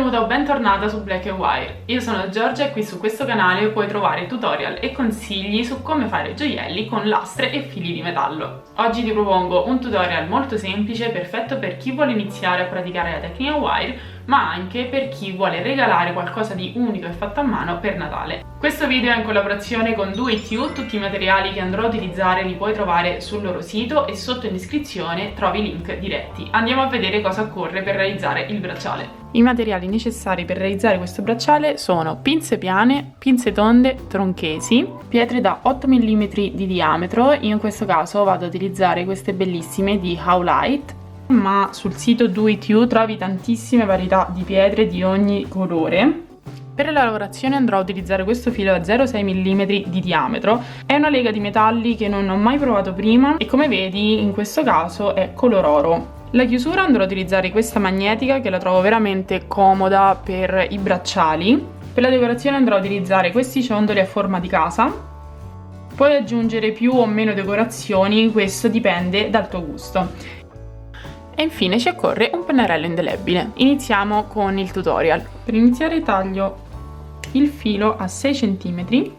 Benvenuta o bentornata su Black & Wire. Io sono Giorgia e qui su questo canale puoi trovare tutorial e consigli su come fare gioielli con lastre e fili di metallo. Oggi ti propongo un tutorial molto semplice, perfetto per chi vuole iniziare a praticare la tecnica wire, ma anche per chi vuole regalare qualcosa di unico e fatto a mano per Natale. Questo video è in collaborazione con Do It You, tutti i materiali che andrò a utilizzare li puoi trovare sul loro sito e sotto in descrizione trovi i link diretti. Andiamo a vedere cosa occorre per realizzare il bracciale. I materiali necessari per realizzare questo bracciale sono pinze piane, pinze tonde, tronchesi, pietre da 8 mm di diametro. Io in questo caso vado ad utilizzare queste bellissime di Howlite, ma sul sito Do It You trovi tantissime varietà di pietre di ogni colore. Per la lavorazione andrò a utilizzare questo filo da 0,6 mm di diametro. È una lega di metalli che non ho mai provato prima e come vedi in questo caso è color oro. La chiusura andrò a utilizzare questa magnetica che la trovo veramente comoda per i bracciali. Per la decorazione andrò a utilizzare questi ciondoli a forma di casa. Puoi aggiungere più o meno decorazioni, questo dipende dal tuo gusto. E infine ci occorre un pennarello indelebile. Iniziamo con il tutorial. Per iniziare taglio il filo a 6 cm.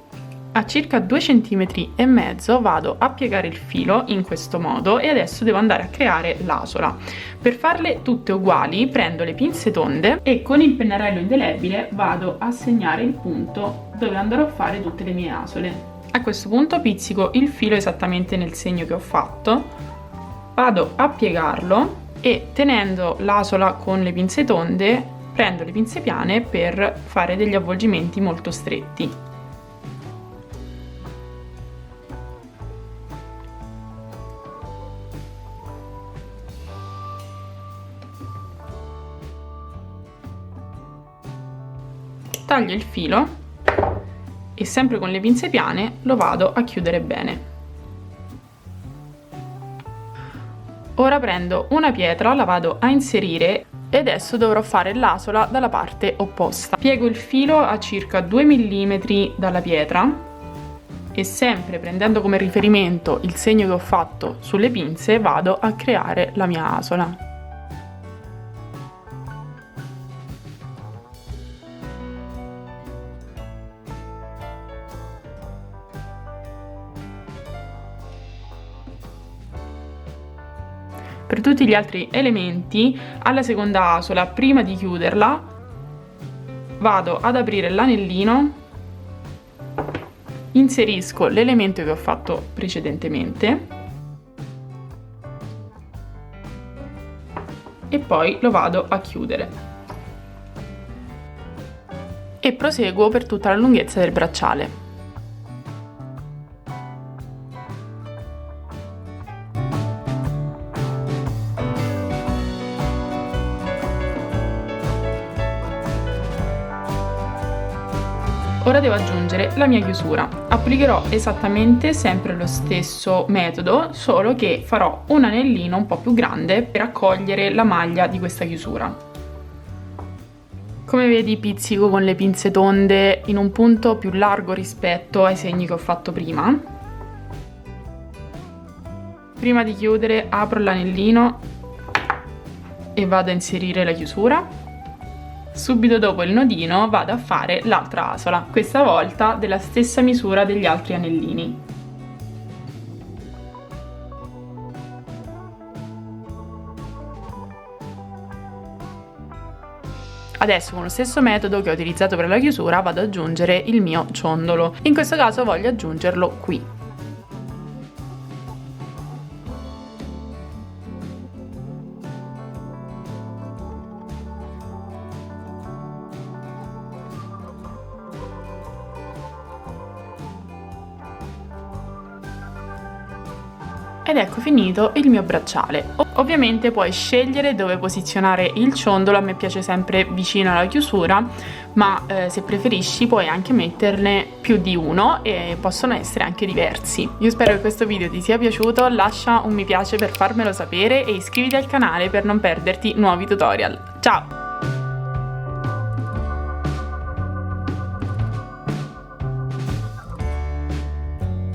A circa 2 cm e mezzo vado a piegare il filo in questo modo e adesso devo andare a creare l'asola. Per farle tutte uguali prendo le pinze tonde e con il pennarello indelebile vado a segnare il punto dove andrò a fare tutte le mie asole. A questo punto pizzico il filo esattamente nel segno che ho fatto, vado a piegarlo e tenendo l'asola con le pinze tonde prendo le pinze piane per fare degli avvolgimenti molto stretti. Taglio il filo e sempre con le pinze piane lo vado a chiudere bene. Ora prendo una pietra, la vado a inserire e adesso dovrò fare l'asola dalla parte opposta. Piego il filo a circa 2 mm dalla pietra e sempre prendendo come riferimento il segno che ho fatto sulle pinze vado a creare la mia asola. Per tutti gli altri elementi, alla seconda asola, prima di chiuderla, vado ad aprire l'anellino, inserisco l'elemento che ho fatto precedentemente e poi lo vado a chiudere. E proseguo per tutta la lunghezza del bracciale. Ora devo aggiungere la mia chiusura. Applicherò esattamente sempre lo stesso metodo, solo che farò un anellino un po' più grande per accogliere la maglia di questa chiusura. Come vedi pizzico con le pinze tonde in un punto più largo rispetto ai segni che ho fatto prima. Prima di chiudere apro l'anellino e vado a inserire la chiusura. Subito dopo il nodino vado a fare l'altra asola, questa volta della stessa misura degli altri anellini. Adesso con lo stesso metodo che ho utilizzato per la chiusura vado ad aggiungere il mio ciondolo. In questo caso voglio aggiungerlo qui. Ed ecco finito il mio bracciale. Ovviamente puoi scegliere dove posizionare il ciondolo, a me piace sempre vicino alla chiusura, ma se preferisci puoi anche metterne più di uno e possono essere anche diversi. Io spero che questo video ti sia piaciuto, lascia un mi piace per farmelo sapere e iscriviti al canale per non perderti nuovi tutorial. Ciao!